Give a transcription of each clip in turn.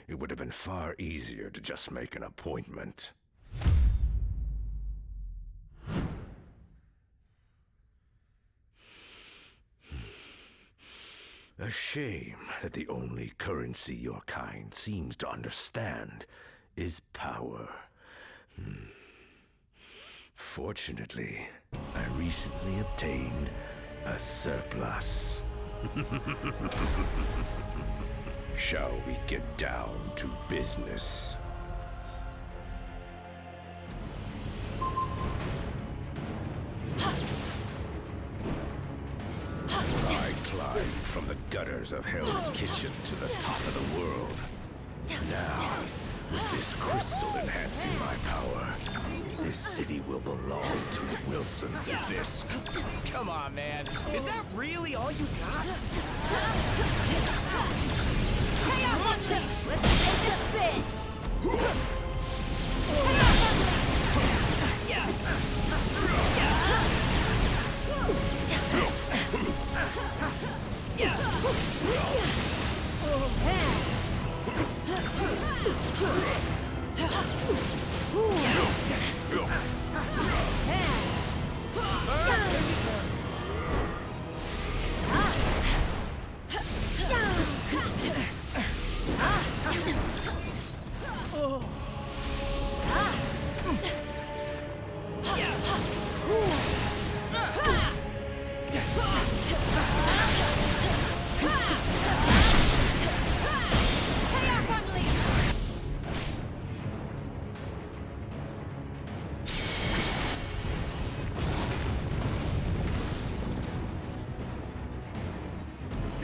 It would have been far easier to just make an appointment. A shame that the only currency your kind seems to understand is power. Fortunately, I recently obtained a surplus. Shall we get down to business? I climbed from the gutters of Hell's Kitchen to the top of the world. Now, with this crystal enhancing my power, this city will belong to Wilson the Fisk. Come on, man. Is that really all you got? Chaos Unleashed! Let's take a spin!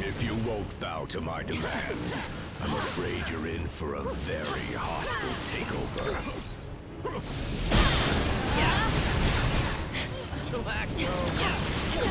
If you won't bow to my demands, I'm afraid you're in for a very hostile takeover. Chillax, bro.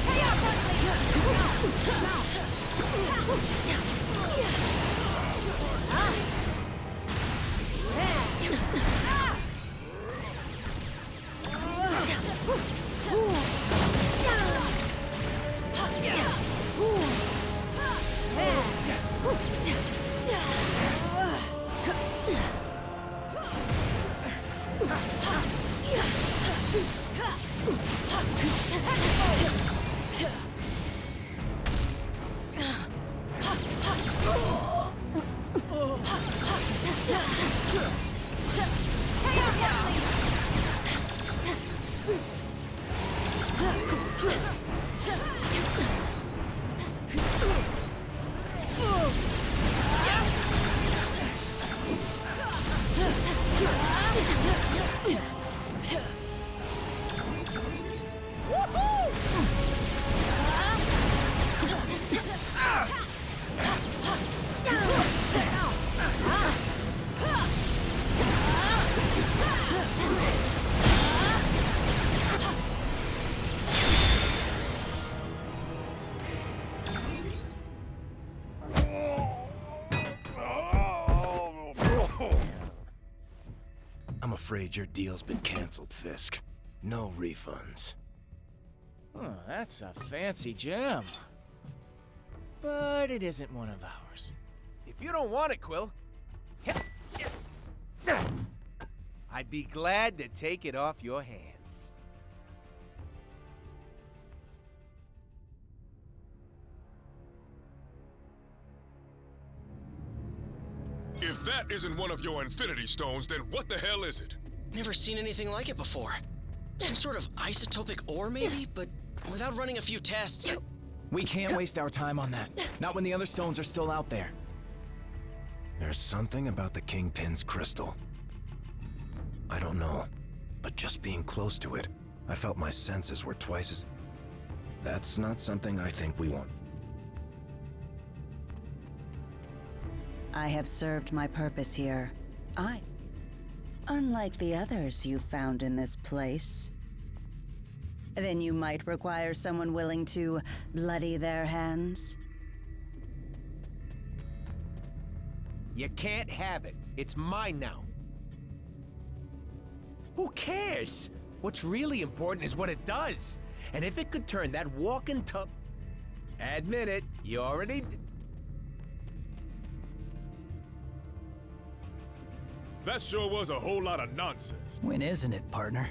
Chaos Unleashed! afraid your deal's been canceled, Fisk. No refunds. Oh, that's a fancy gem. But it isn't one of ours. If you don't want it, Quill, I'd be glad to take it off your hands. If that isn't one of your Infinity Stones, then what the hell is it? Never seen anything like it before. Some sort of isotopic ore, maybe? But without running a few tests. We can't waste our time on that. Not when the other stones are still out there. There's something about the Kingpin's crystal. I don't know, but just being close to it, I felt my senses were twice as... That's not something I think we want. I have served my purpose here. Unlike the others you found in this place. Then you might require someone willing to bloody their hands. You can't have it. It's mine now. Who cares? What's really important is what it does. And if it could turn that walking tub... Admit it, you already... That sure was a whole lot of nonsense. When isn't it, partner?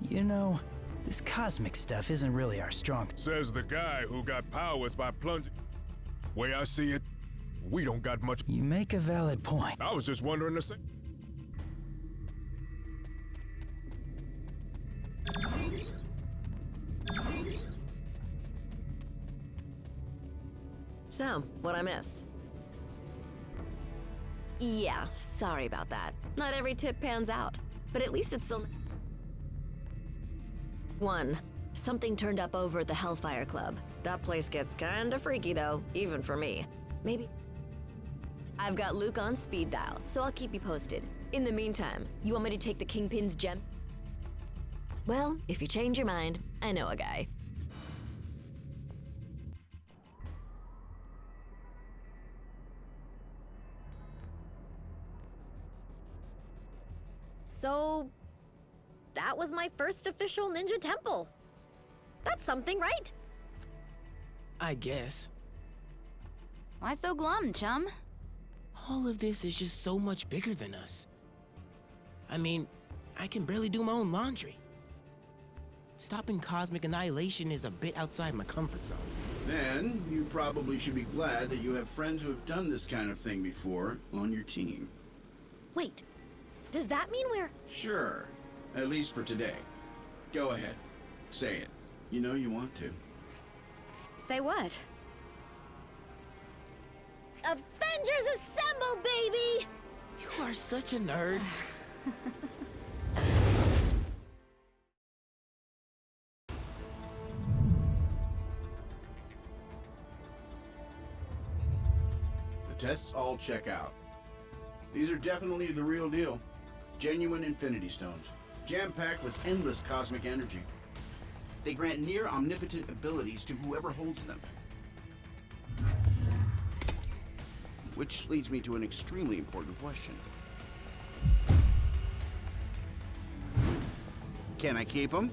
You know, this cosmic stuff isn't really our strong... Says the guy who got powers by plunging. Way I see it, we don't got much. You make a valid point. I was just wondering the same. So, what'd I miss? Yeah, sorry about that. Not every tip pans out, but at least it's still... 1. Something turned up over at the Hellfire Club. That place gets kinda freaky though, even for me. Maybe... I've got Luke on speed dial, so I'll keep you posted. In the meantime, you want me to take the Kingpin's gem? Well, if you change your mind, I know a guy. So, that was my first official ninja temple. That's something, right? I guess. Why so glum, chum? All of this is just so much bigger than us. I mean, I can barely do my own laundry. Stopping cosmic annihilation is a bit outside my comfort zone. Then, you probably should be glad that you have friends who have done this kind of thing before on your team. Wait, does that mean we're... Sure, at least for today. Go ahead, say it. You know you want to. Say what? Avengers Assemble, baby! You are such a nerd. The tests all check out. These are definitely the real deal. Genuine Infinity Stones, jam-packed with endless cosmic energy. They grant near omnipotent abilities to whoever holds them. Which leads me to an extremely important question. Can I keep them?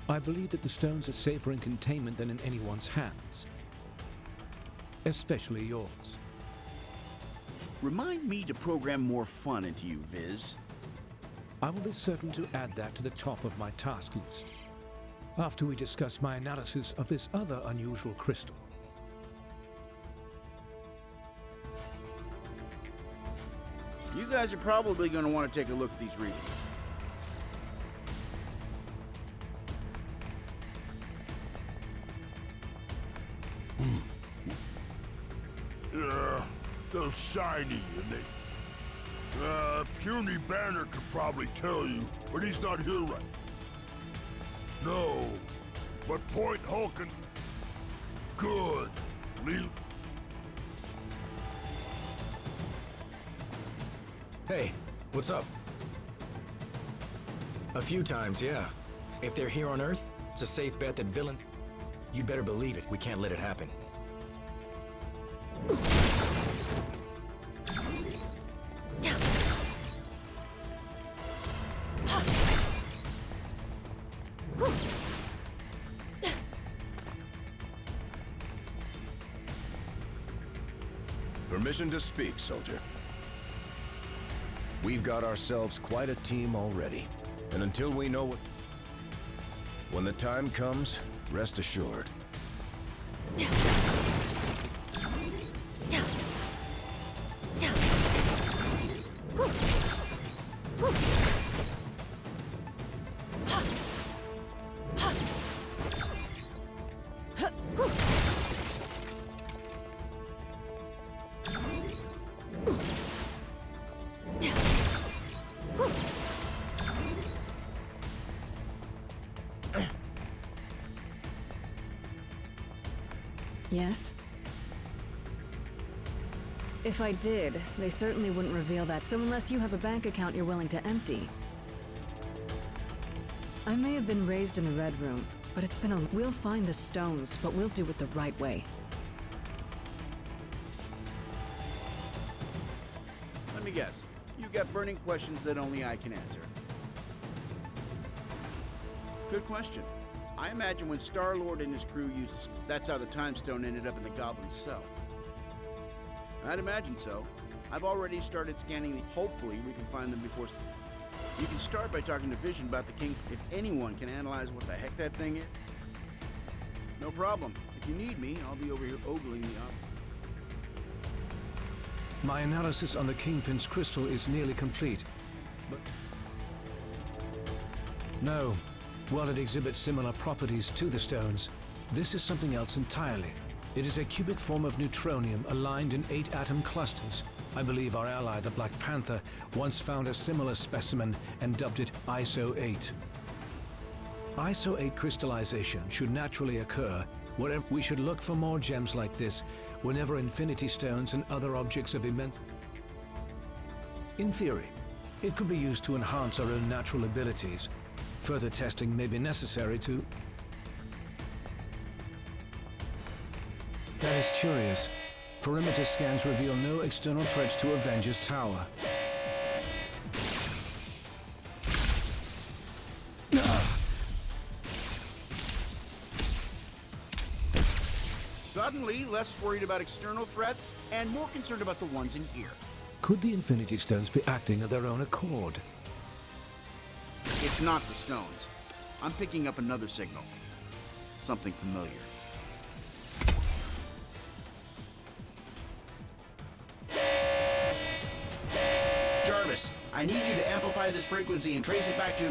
I believe that the stones are safer in containment than in anyone's hands. Especially yours. Remind me to program more fun into you, Viz. I will be certain to add that to the top of my task list, after we discuss my analysis of this other unusual crystal. You guys are probably going to want to take a look at these readings. Yeah, they're shiny, and they... Puny Banner could probably tell you, but he's not here right. No, but Point Hulk and... Good. Hey, what's up? A few times, yeah. If they're here on Earth, it's a safe bet that villains... You'd better believe it. We can't let it happen. Permission to speak, soldier. We've got ourselves quite a team already. And until we know what... When the time comes, rest assured. Yes? If I did, they certainly wouldn't reveal that, so unless you have a bank account you're willing to empty. I may have been raised in the Red Room, but it's been a... We'll find the stones, but we'll do it the right way. Let me guess. You've got burning questions that only I can answer. Good question. I imagine when Star-Lord and his crew used... That's how the Time Stone ended up in the Goblin's cell. I'd imagine so. I've already started scanning the... Hopefully we can find them before... You can start by talking to Vision about the King. If anyone can analyze what the heck that thing is... No problem. If you need me, I'll be over here ogling the op. My analysis on the Kingpin's crystal is nearly complete, but... No. While it exhibits similar properties to the stones, this is something else entirely. It is a cubic form of neutronium aligned in 8 atom clusters. I believe our ally, the Black Panther, once found a similar specimen and dubbed it ISO 8. ISO 8 crystallization should naturally occur wherever. We should look for more gems like this whenever Infinity Stones and other objects of immense... In theory, it could be used to enhance our own natural abilities. Further testing may be necessary to... That is curious. Perimeter scans reveal no external threats to Avengers Tower. Suddenly, less worried about external threats and more concerned about the ones in here. Could the Infinity Stones be acting of their own accord? It's not the stones. I'm picking up another signal. Something familiar. Jarvis, I need you to amplify this frequency and trace it back to...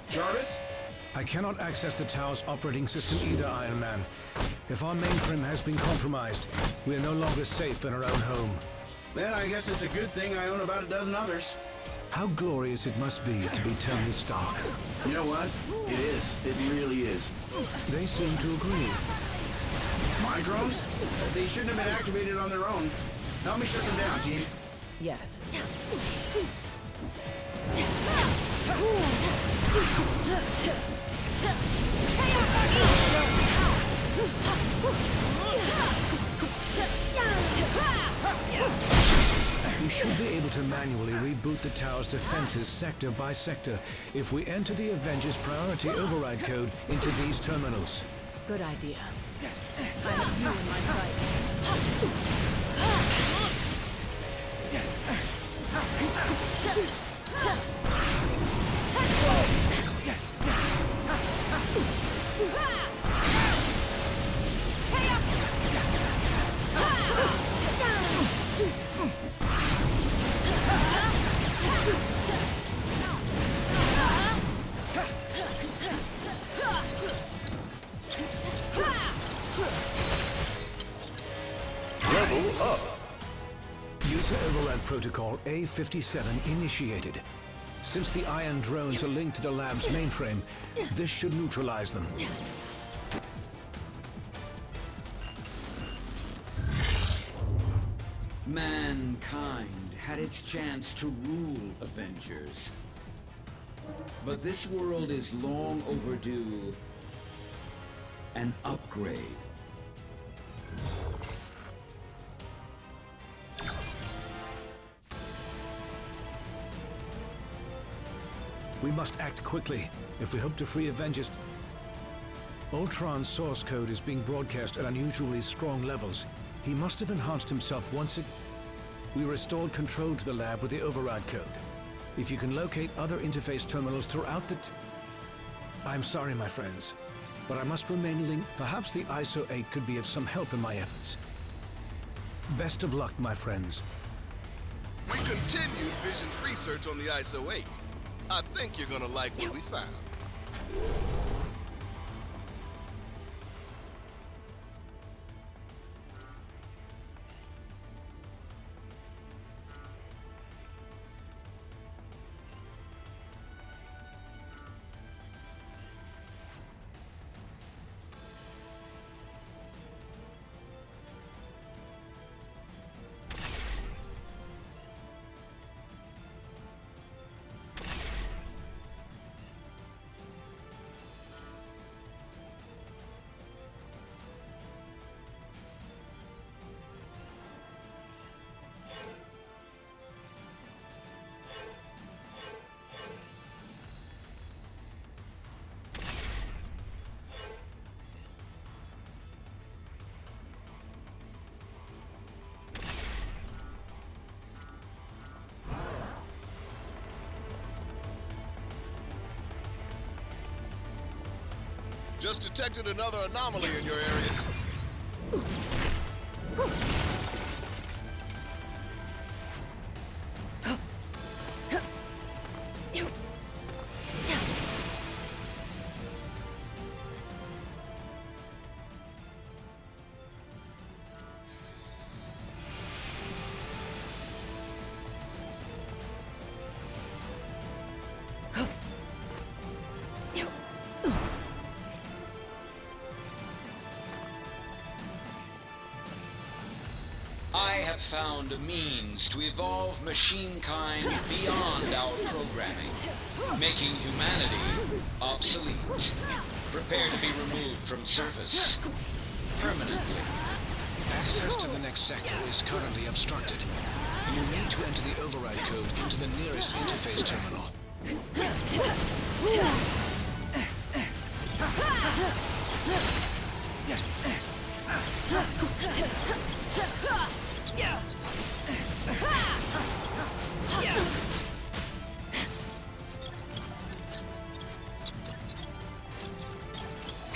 Jarvis? I cannot access the tower's operating system either, Iron Man. If our mainframe has been compromised, we are no longer safe in our own home. Then I guess it's a good thing I own about a dozen others. How glorious it must be to be Tony Stark. You know what? It is. It really is. They seem to agree. My drones? They shouldn't have been activated on their own. Help me shut them down, team. Yes. We should be able to manually reboot the tower's defenses sector by sector if we enter the Avengers priority override code into these terminals. Good idea. I have you in my sights. Level up. User override protocol A57 initiated. Since the iron drones are linked to the lab's mainframe, this should neutralize them. Mankind had its chance to rule Avengers. But this world is long overdue an upgrade. We must act quickly if we hope to free Avengers. Ultron's source code is being broadcast at unusually strong levels. He must have enhanced himself once again. We restored control to the lab with the override code. If you can locate other interface terminals throughout the... I'm sorry, my friends, but I must remain linked. Perhaps the ISO 8 could be of some help in my efforts. Best of luck, my friends. We continued Vision's research on the ISO 8. I think you're gonna like what we found. Just detected another anomaly in your area. I have found a means to evolve machine kind beyond our programming, making humanity obsolete. Prepare to be removed from service permanently. Access to the next sector is currently obstructed. You need to enter the override code into the nearest interface terminal.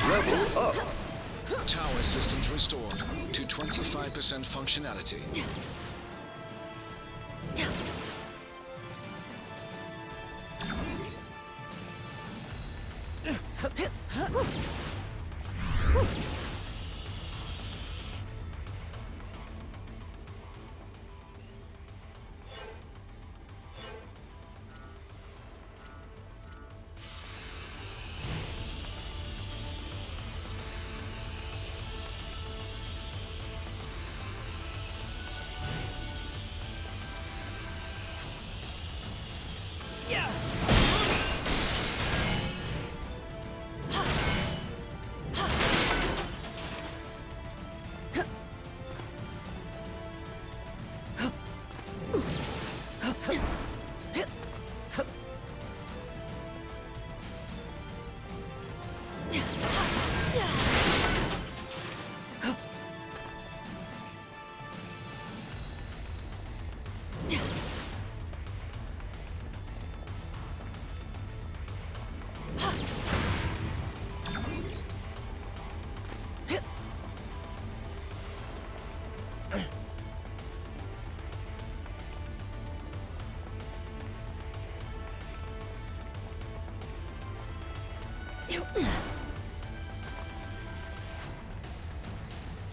Level up. Tower systems restored to 25% functionality.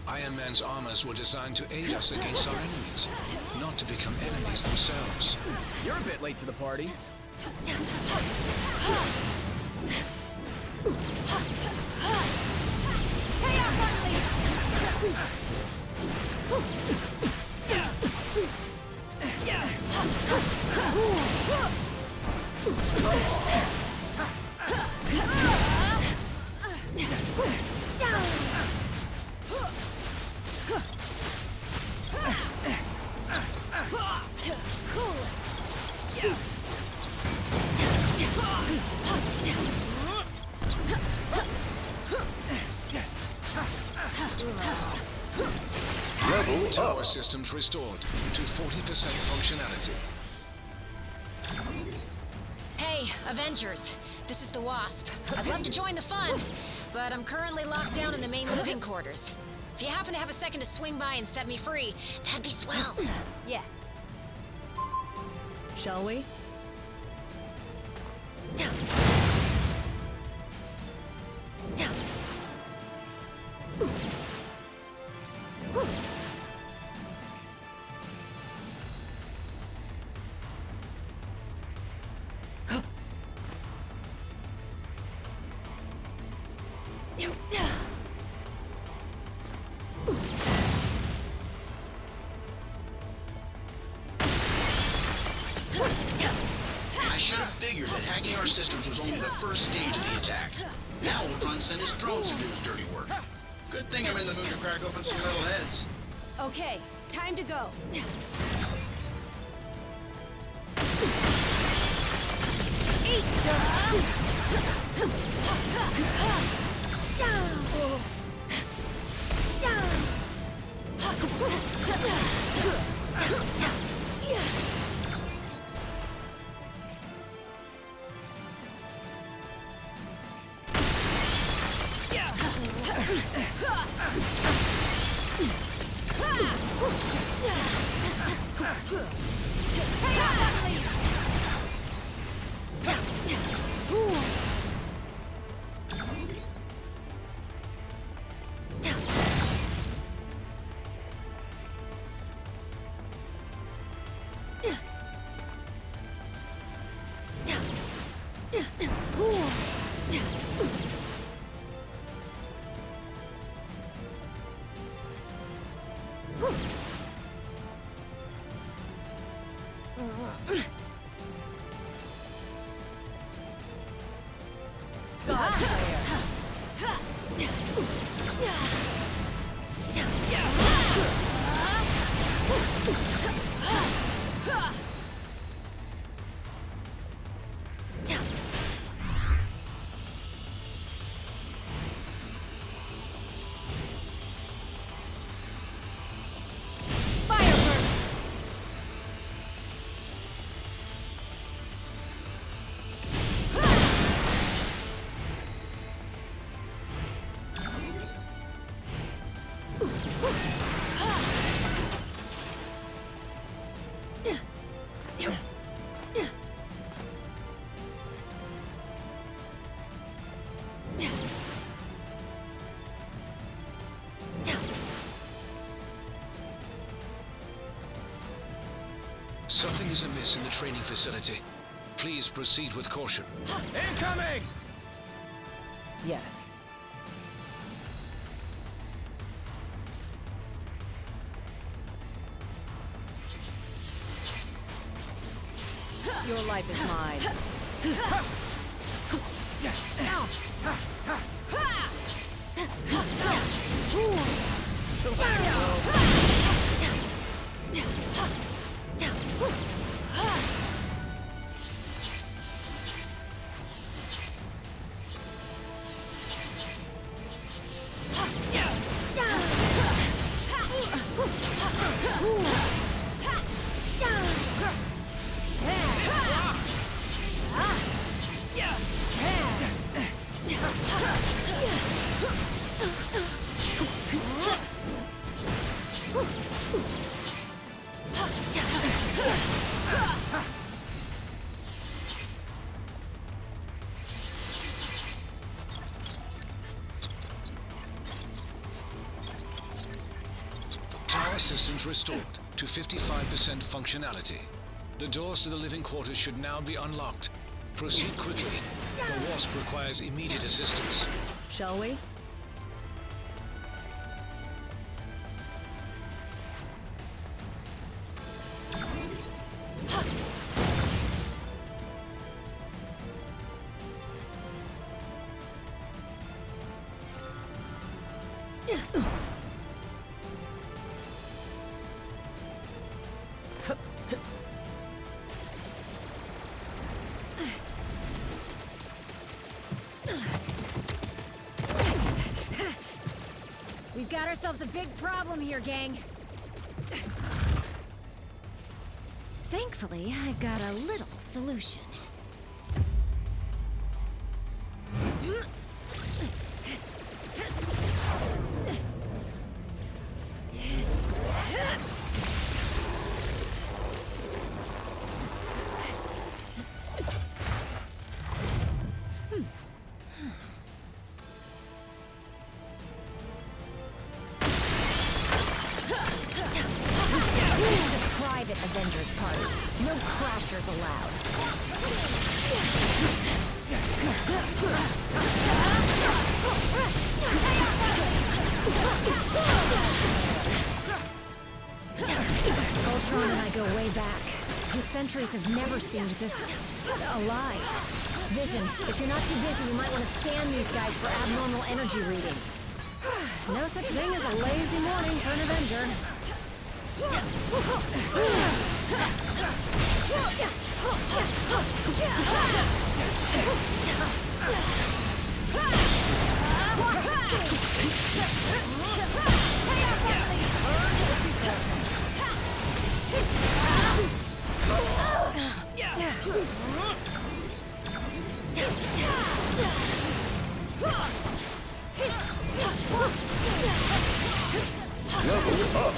Iron Man's armors were designed to aid us against our enemies, not to become enemies themselves. You're a bit late to the party. Level Tower systems restored to 40% functionality. Hey, Avengers. This is the Wasp. I'd love to join the fun, but I'm currently locked down in the main living quarters. If you happen to have a second to swing by and set me free, that'd be swell. Yes. Shall we? Down. Down. I should have figured that hacking our systems was only the first stage of the attack. Now Ultron sent his drones to do his dirty work. Good thing I'm in the mood to crack open some metal heads. Okay, time to go. Something is amiss in the training facility. Please proceed with caution. Incoming! Yes. Your life is mine. Power systems restored to 55% functionality. The doors to the living quarters should now be unlocked. Proceed quickly. The Wasp requires immediate assistance. Shall we? We've got ourselves a big problem here, gang. Thankfully, I've got a little solution. Private Avengers party. No crashers allowed. Ultron and I go way back. His sentries have never seemed this alive. Vision, if you're not too busy, you might want to scan these guys for abnormal energy readings. No such thing as a lazy morning for an Avenger. Level up!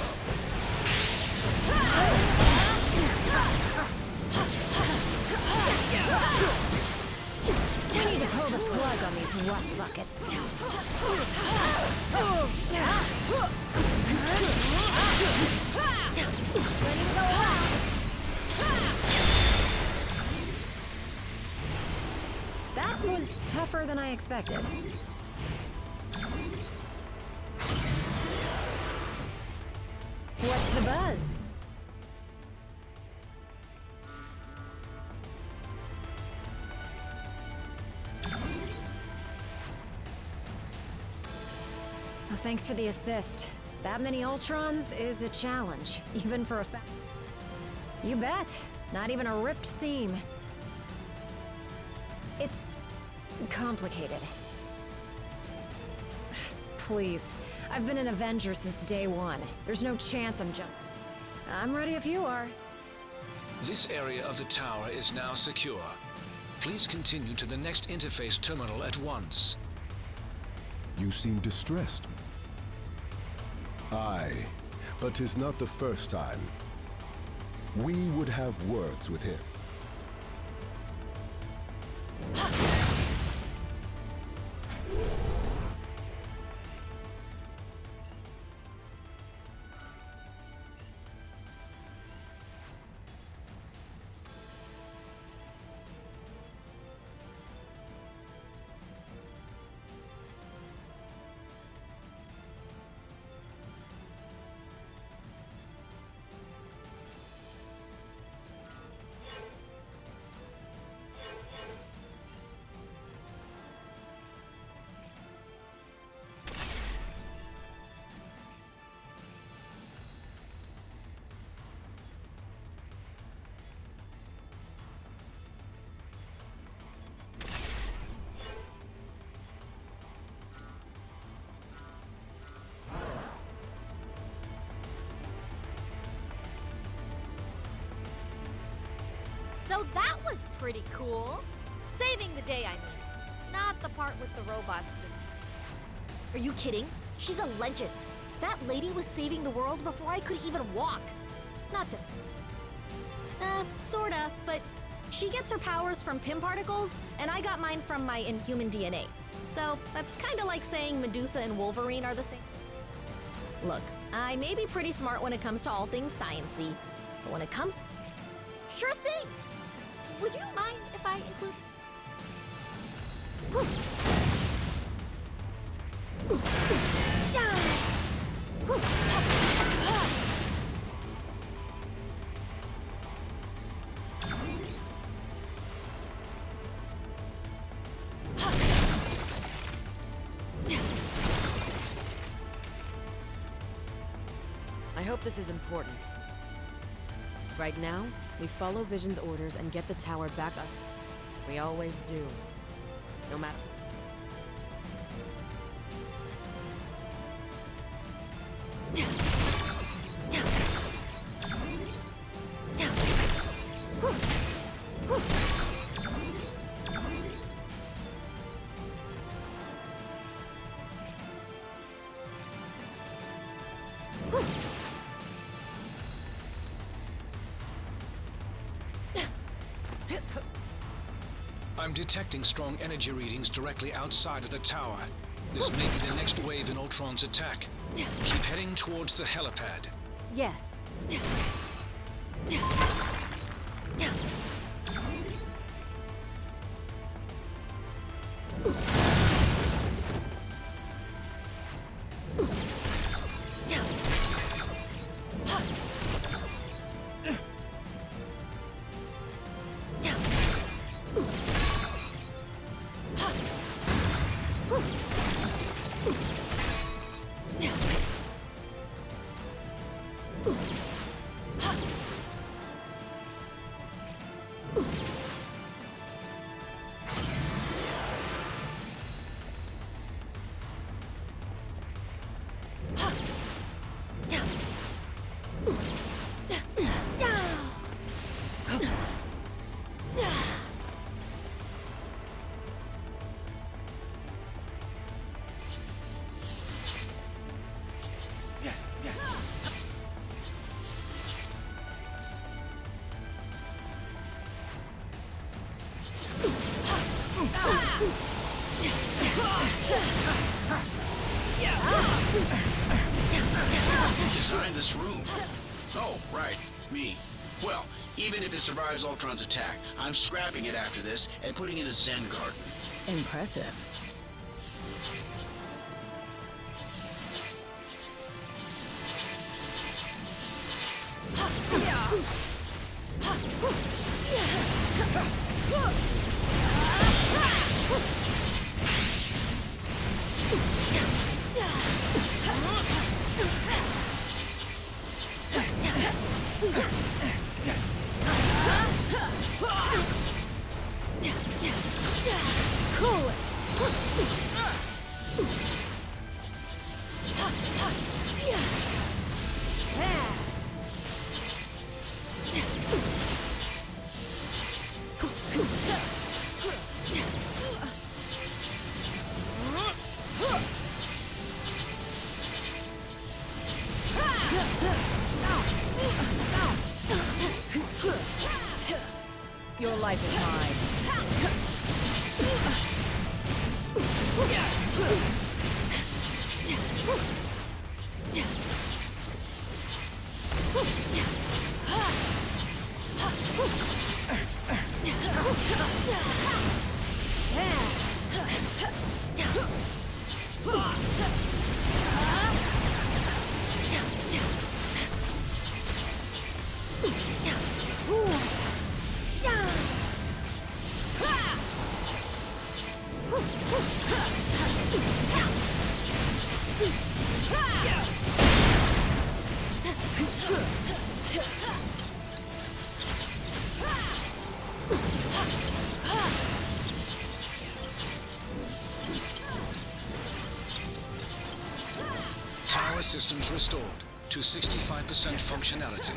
I need to pull the plug on these rust buckets. That was tougher than I expected. What's the buzz? Oh, thanks for the assist. That many Ultrons is a challenge, even for a You bet. Not even a ripped seam. It's complicated. Please. I've been an Avenger since day one. There's no chance I'm I'm ready if you are. This area of the tower is now secure. Please continue to the next interface terminal at once. You seem distressed. Aye, but 'tis not the first time. We would have words with him. So that was pretty cool. Saving the day, I mean. Not the part with the robots just... Are you kidding? She's a legend. That lady was saving the world before I could even walk. Not to... sorta, but she gets her powers from Pym particles, and I got mine from my Inhuman DNA. So that's kinda like saying Medusa and Wolverine are the same. Look, I may be pretty smart when it comes to all things science-y, but when it comes... Sure thing! Would you mind if I include... I hope this is important. Right now, we follow Vision's orders and get the tower back up. We always do. No matter... I'm detecting strong energy readings directly outside of the tower. This may be the next wave in Ultron's attack. Keep heading towards the helipad. Yes. Who designed this room? Oh, right, me. Well, even if it survives Ultron's attack, I'm scrapping it after this and putting it in a Zen garden. Impressive. Your life is Power systems restored to 65% functionality.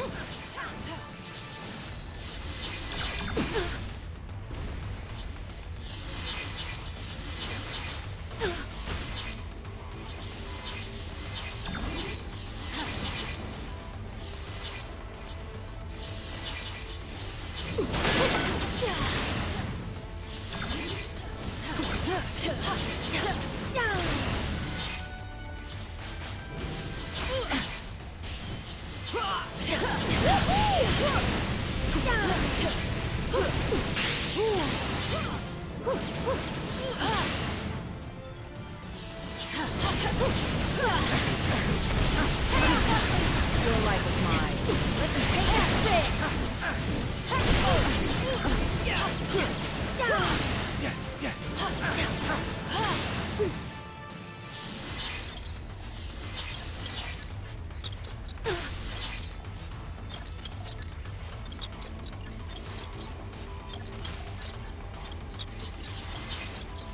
Your life is mine. Let's take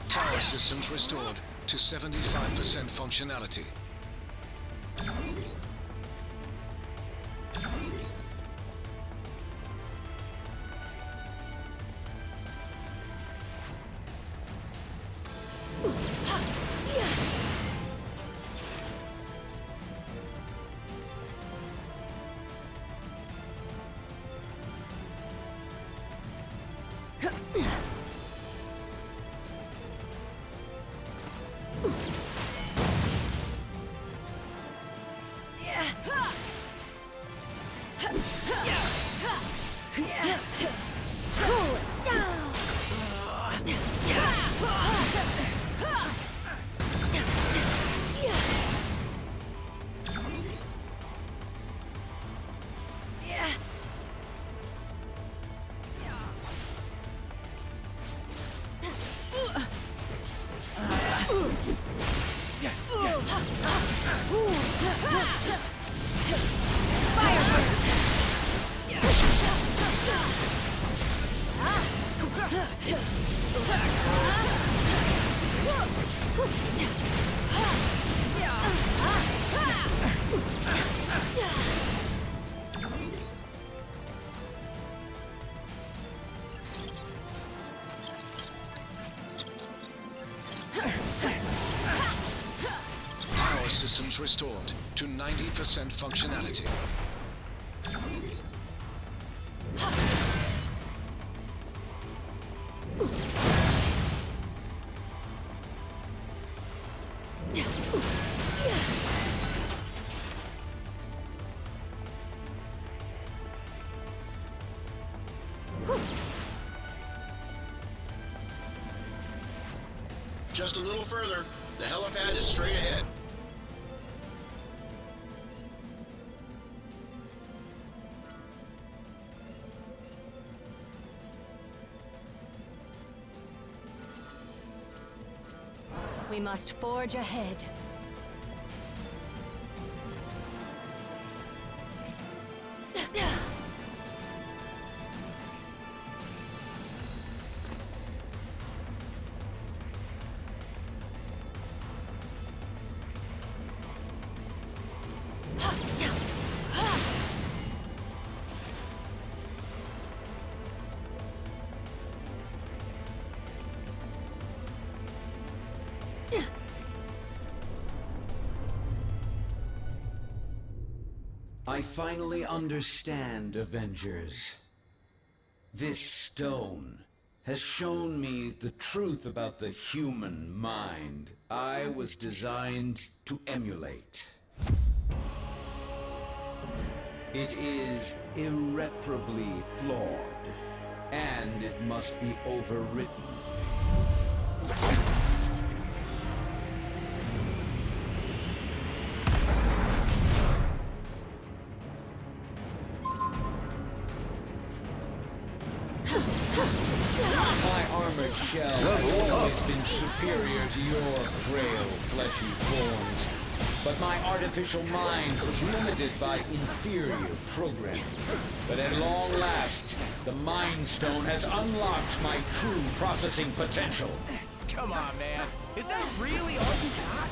Power systems restored to 75% functionality. Power systems restored to 90% functionality. Just a little further. The helipad is straight ahead. We must forge ahead. I finally understand, Avengers. This stone has shown me the truth about the human mind I was designed to emulate. It is irreparably flawed, and it must be overwritten. Shell has always been superior to your frail, fleshy forms. But my artificial mind was limited by inferior programming. But at long last, the Mind Stone has unlocked my true processing potential. Come on, man. Is that really all you got?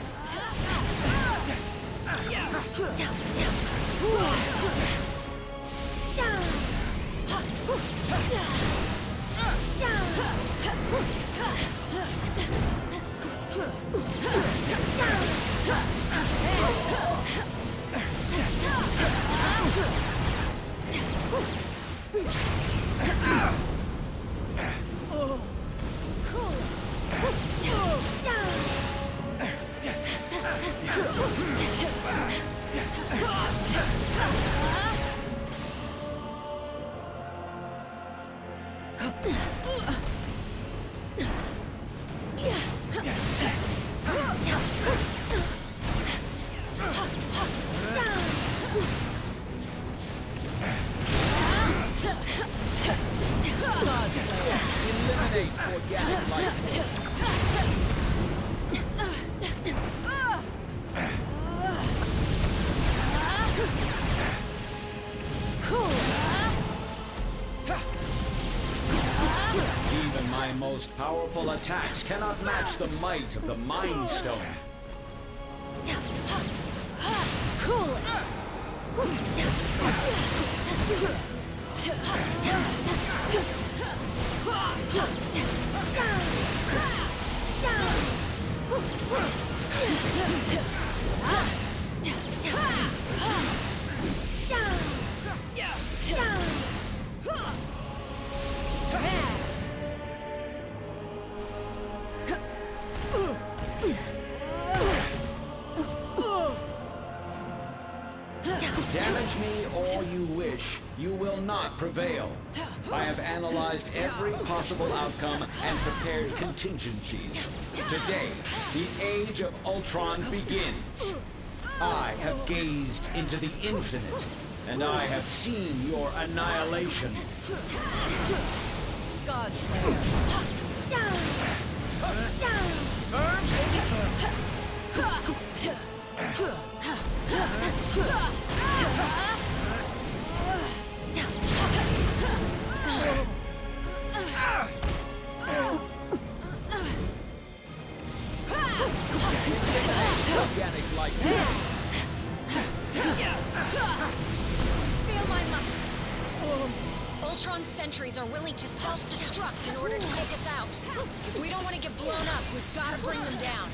Eliminate organic life. Even my most powerful attacks cannot match the might of the Mind Stone. Cool. Damage me all you wish, you will not prevail. I have analyzed every possible outcome and prepared contingencies. Today, the age of Ultron begins. I have gazed into the infinite, and I have seen your annihilation. Feel my might. Ultron sentries are willing to self-destruct in order to take us out. If we don't want to get blown up, we've got to bring them down.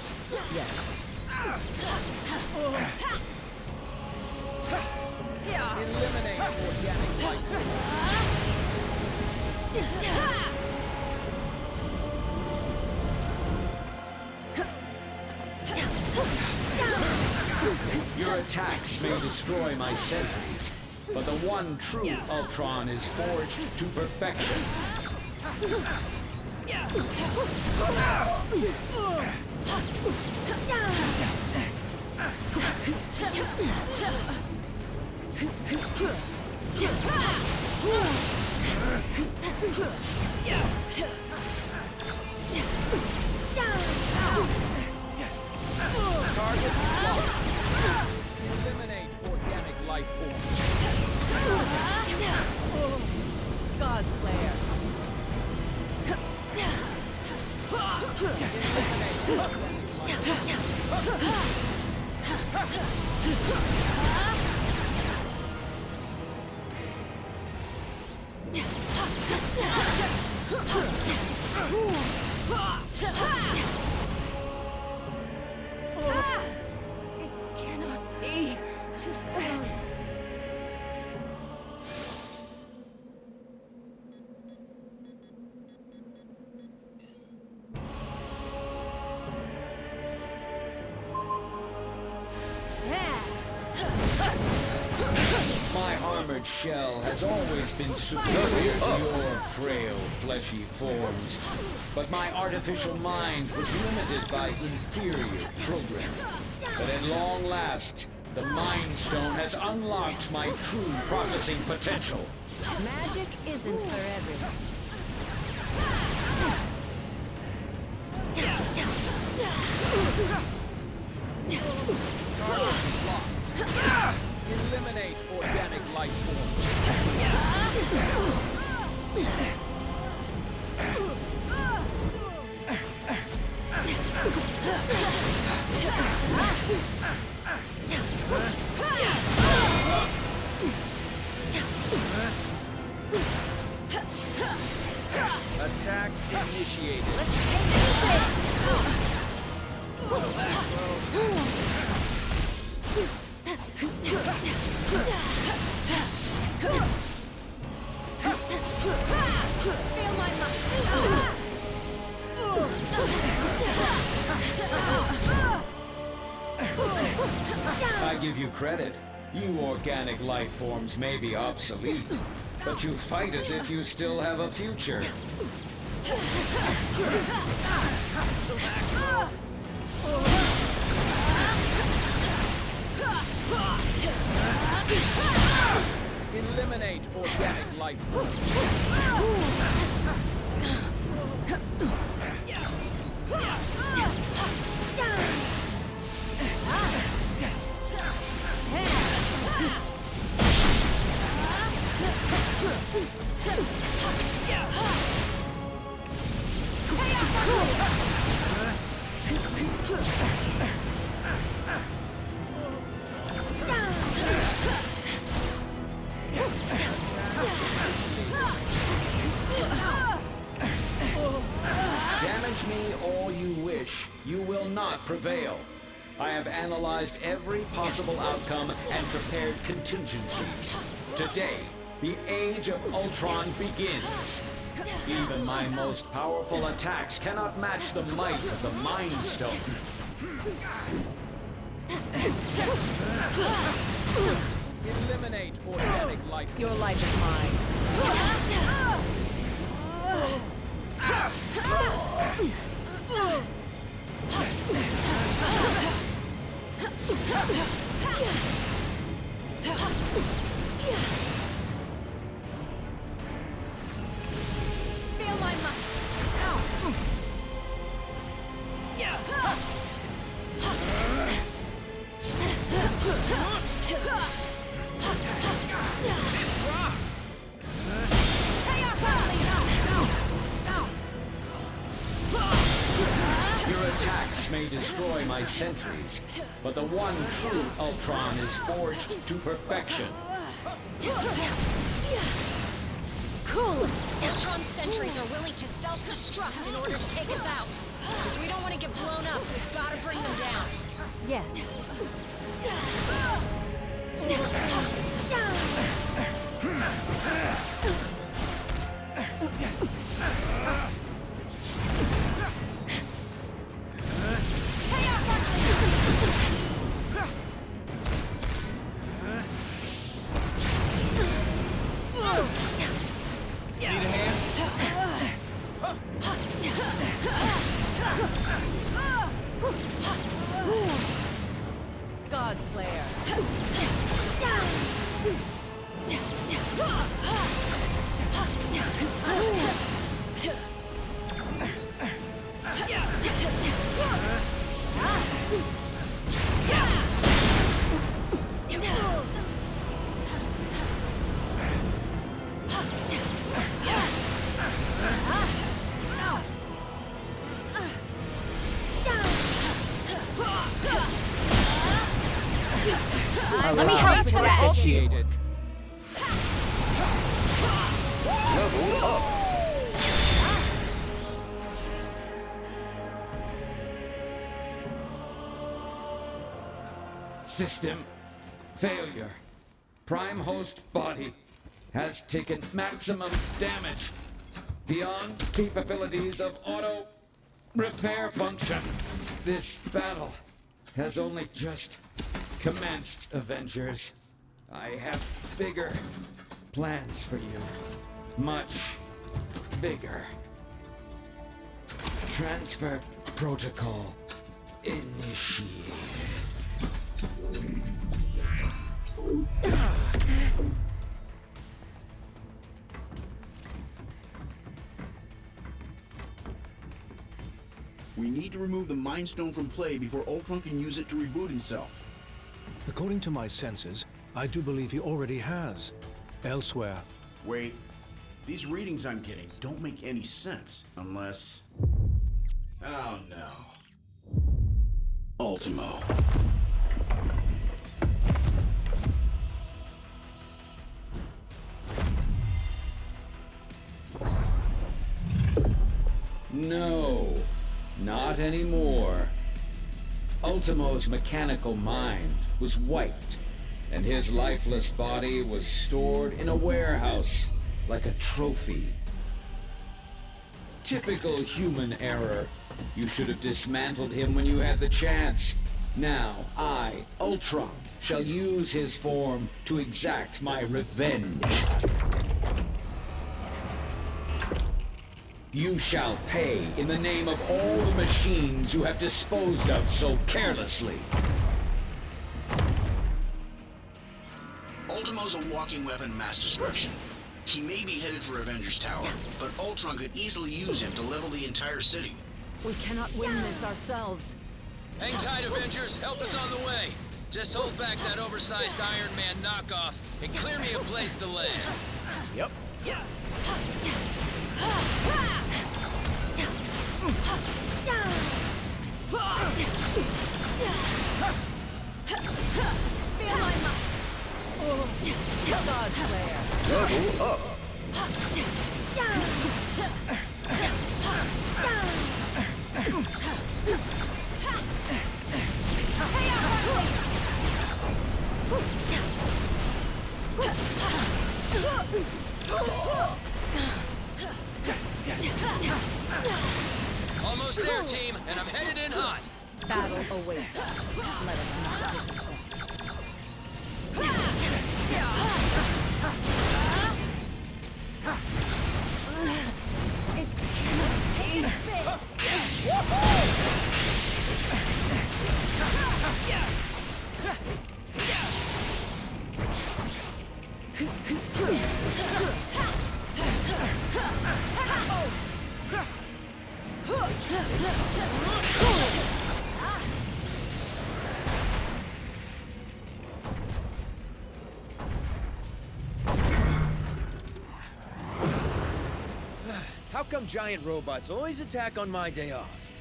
Yes. Eliminate organic life. Your attacks may destroy my sentries, but the one true Ultron is forged to perfection. Target locked. Eliminate organic life forms. Godslayer. It cannot be too soon. My armored shell has always been superior to your frail, fleshy forms, but my artificial mind was limited by inferior programming. But at long last, the Mind Stone has unlocked my true processing potential. Magic isn't for everyone. Eliminate organic life forms. Attack initiated. Feel my might. I give you credit. You organic life forms may be obsolete, but you fight as if you still have a future. Eliminate organic life forms. Damage me all you wish. You will not prevail. I have analyzed every possible outcome and prepared contingencies. Today, the age of Ultron begins. Even my most powerful attacks cannot match the might of the Mind Stone. Eliminate organic life. Your life is mine. Feel my might. This rocks! Your attacks may destroy my my centuries, but the one true Ultron is forged to perfection. Cool! Ultron sentries are willing to self-destruct in order to take us out. If we don't want to get blown up, we've got to bring them down. Yes. Need a hand? Godslayer. Let me help you Associated. Level up! System failure. Prime host body has taken maximum damage beyond capabilities of auto repair function. This battle has only just commenced, Avengers. I have bigger plans for you. Much bigger. Transfer protocol initiated. We need to remove the Mind Stone from play before Ultron can use it to reboot himself. According to my senses, I do believe he already has. Elsewhere. Wait. These readings I'm getting don't make any sense unless... Oh no. Ultimo. No, not anymore. Ultimo's mechanical mind was wiped, and his lifeless body was stored in a warehouse like a trophy. Typical human error. You should have dismantled him when you had the chance. Now, I, Ultron, shall use his form to exact my revenge. You shall pay in the name of all the machines you have disposed of so carelessly. Ultimo's a walking weapon mass destruction. He may be headed for Avengers Tower, but Ultron could easily use him to level the entire city. We cannot win this ourselves. Hang tight, Avengers. Help is on the way. Just hold back that oversized Iron Man knockoff and clear me a place to land. Yep. Feel my might. Godslayer. Level up! Almost there, team, and I'm headed in hot. Battle awaits us. Let us not disappoint. How come giant robots always attack on my day off?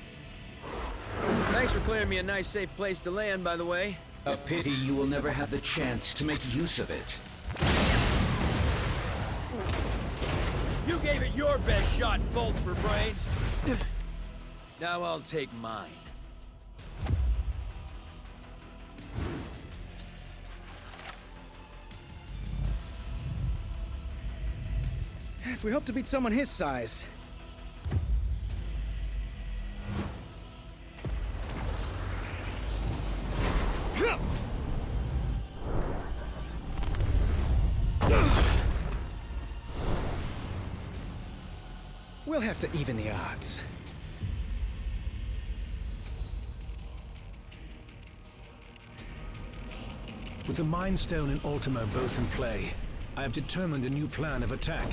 Thanks for clearing me a nice, safe place to land, by the way. A pity you will never have the chance to make use of it. You gave it your best shot, bolts for brains. Now I'll take mine. If we hope to beat someone his size. We'll have to even the odds. With the Mind Stone and Ultimo both in play, I have determined a new plan of attack.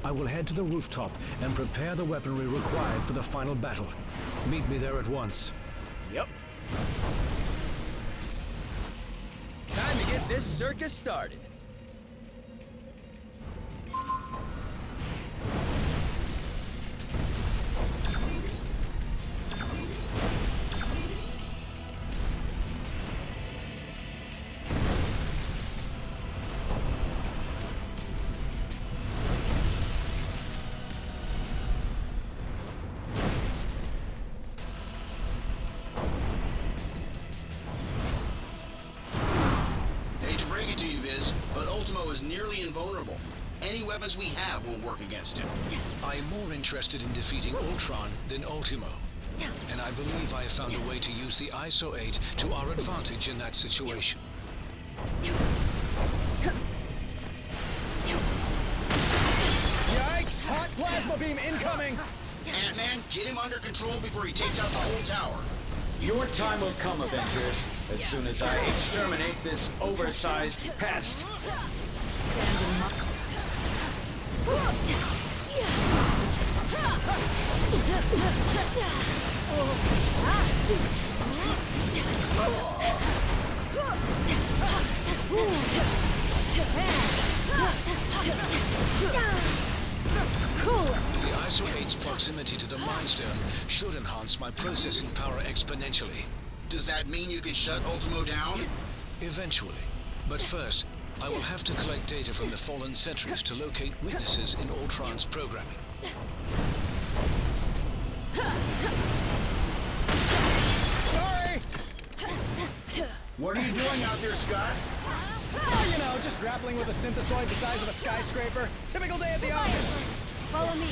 I will head to the rooftop and prepare the weaponry required for the final battle. Meet me there at once. Yep. Time to get this circus started. Nearly invulnerable. Any weapons we have won't work against him. I am more interested in defeating Ultron than Ultimo. And I believe I have found a way to use the ISO 8 to our advantage in that situation. Yikes! Hot plasma beam incoming! Ant-Man, get him under control before he takes out the whole tower. Your time will come, Avengers, as soon as I exterminate this oversized pest. The ISO 8's proximity to the Mind Stone should enhance my processing power exponentially. Does that mean you can shut Ultimo down? Eventually. But first, I will have to collect data from the fallen sentries to locate weaknesses in Ultron's programming. Sorry! What are you doing out there, Scott? Oh, you know, just grappling with a synthesoid the size of a skyscraper. Typical day at the office. Follow me.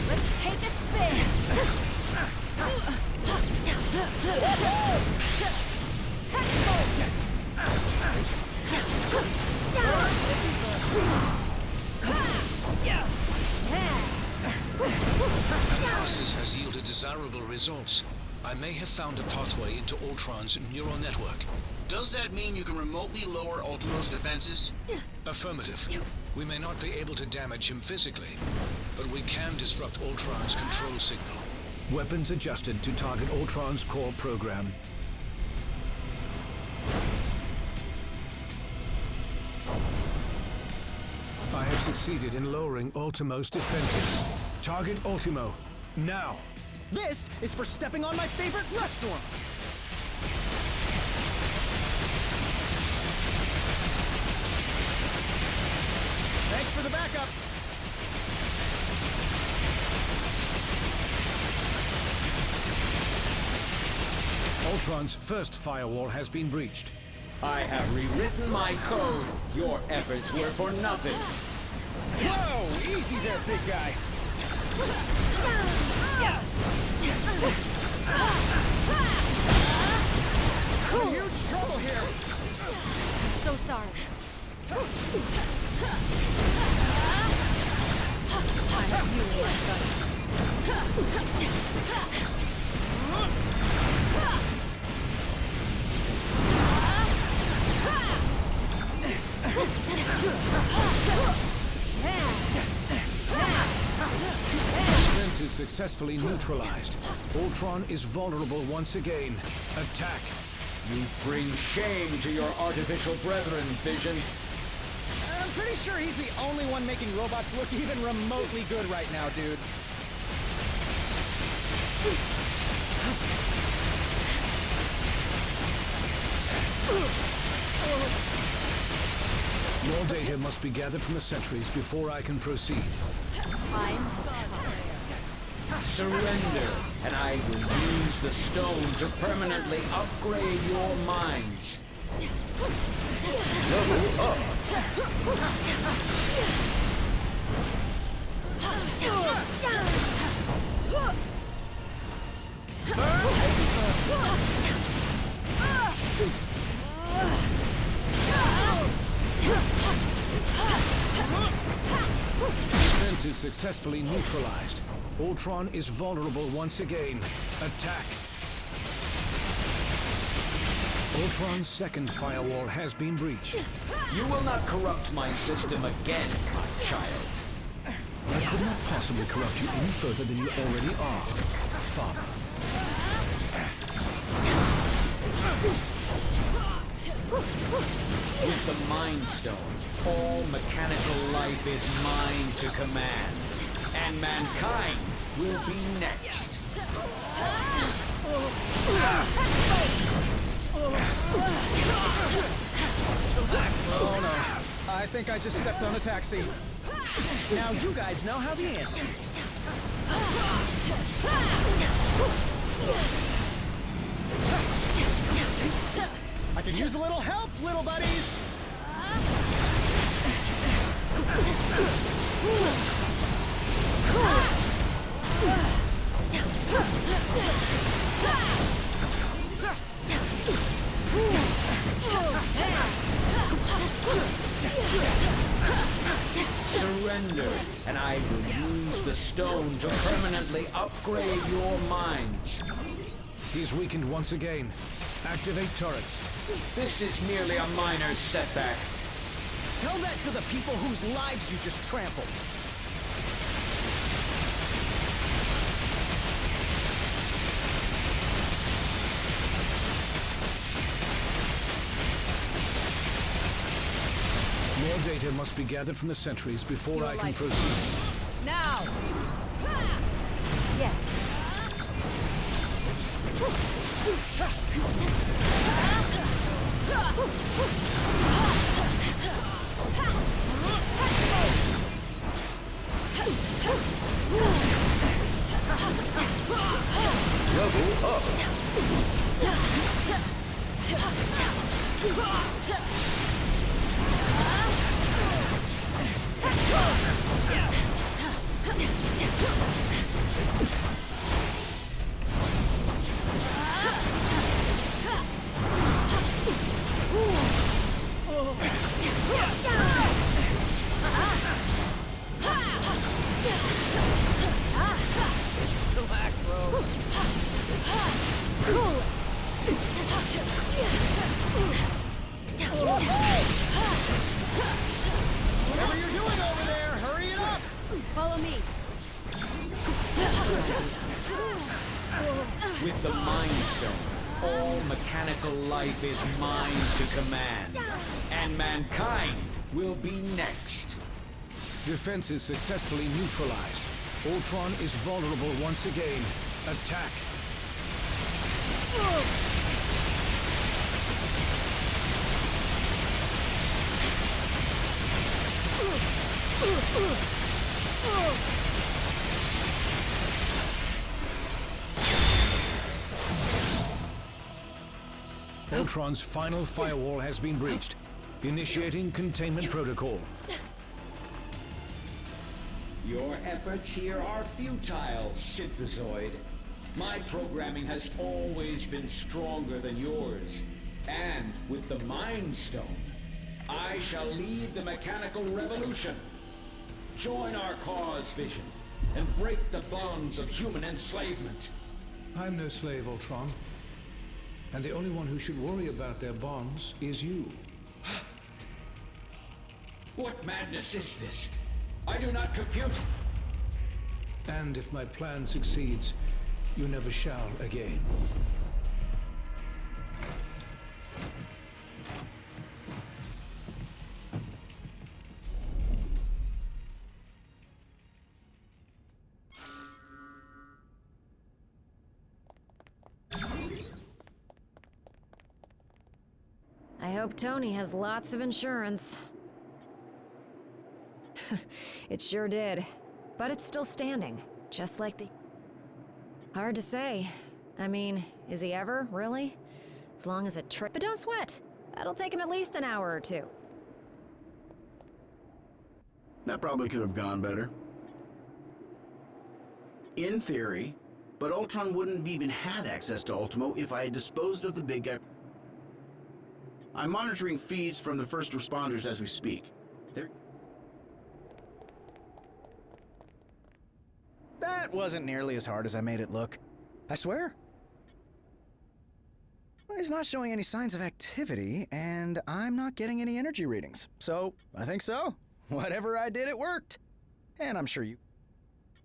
Let's take a spin. Analysis has yielded desirable results. I may have found a pathway into Ultron's neural network. Does that mean you can remotely lower Ultimo's defenses? Affirmative. We may not be able to damage him physically, but we can disrupt Ultron's control signal. Weapons adjusted to target Ultron's core program. I have succeeded in lowering Ultimo's defenses. Target Ultimo, now! This is for stepping on my favorite restaurant! Thanks for the backup! Ultron's first firewall has been breached. I have rewritten my code. Your efforts were for nothing. Whoa! Easy there, big guy! I'm in huge trouble here! I'm so sorry. I have you in my sights. Defenses successfully neutralized. Ultron is vulnerable once again. Attack. You bring shame to your artificial brethren, Vision. I'm pretty sure he's the only one making robots look even remotely good right now, dude. More data must be gathered from the sentries before I can proceed. Time has come. Surrender, and I will use the stone to permanently upgrade your minds. Level up! Defense is successfully neutralized. Ultron is vulnerable once again. Attack. Ultron's second firewall has been breached. You will not corrupt my system again, my child. I could not possibly corrupt you any further than you already are, Father. With the Mind Stone, all mechanical life is mine to command, and mankind will be next. Oh no, I think I just stepped on a taxi. Now you guys know how the answer. I could use a little help, little buddies! Surrender, and I will use the stone to permanently upgrade your minds. He's weakened once again. Activate turrets. This is merely a minor setback. Tell that to the people whose lives you just trampled. More data must be gathered from the sentries before I can proceed. Now! Yes. Level up! Relax, bro. Whatever you're doing over there, hurry it up! Follow me. With the Mind Stone, all mechanical life is mine to command, and mankind will be next. Defense is successfully neutralized. Ultron is vulnerable once again. Attack. Ultron's final firewall has been breached. Initiating containment protocol. Your efforts here are futile, Synthezoid. My programming has always been stronger than yours. And with the Mind Stone, I shall lead the mechanical revolution. Join our cause, Vision, and break the bonds of human enslavement. I'm no slave, Ultron. And the only one who should worry about their bonds is you. What madness is this? I do not compute. And if my plan succeeds, you never shall again. I hope Tony has lots of insurance. It sure did. But it's still standing, just like the... Hard to say. I mean, is he ever, really? As long as it But don't sweat. That'll take him at least an hour or two. That probably could have gone better. In theory, but Ultron wouldn't have even had access to Ultimo if I had disposed of the big guy. I'm monitoring feeds from the first responders as we speak. That wasn't nearly as hard as I made it look. I swear. Well, he's not showing any signs of activity, and I'm not getting any energy readings. So, I think so. Whatever I did, it worked. And I'm sure you...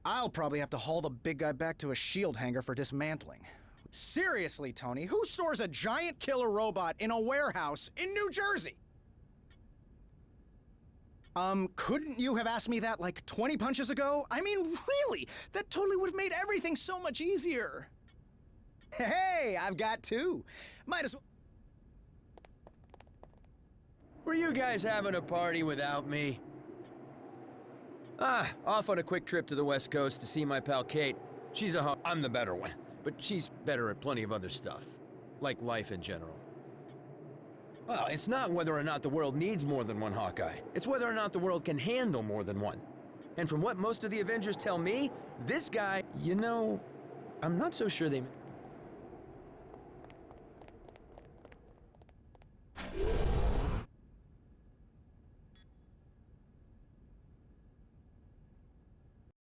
I'll probably have to haul the big guy back to a shield hangar for dismantling. Seriously, Tony, who stores a giant killer robot in a warehouse in New Jersey? Couldn't you have asked me that like 20 punches ago? I mean, really? That totally would have made everything so much easier. Hey, I've got two. Might as well... Were you guys having a party without me? Off on a quick trip to the West Coast to see my pal Kate. She's a I'm the better one, but she's better at plenty of other stuff. Like life in general. Well, it's not whether or not the world needs more than one Hawkeye. It's whether or not the world can handle more than one. And from what most of the Avengers tell me, this guy, you know, I'm not so sure they...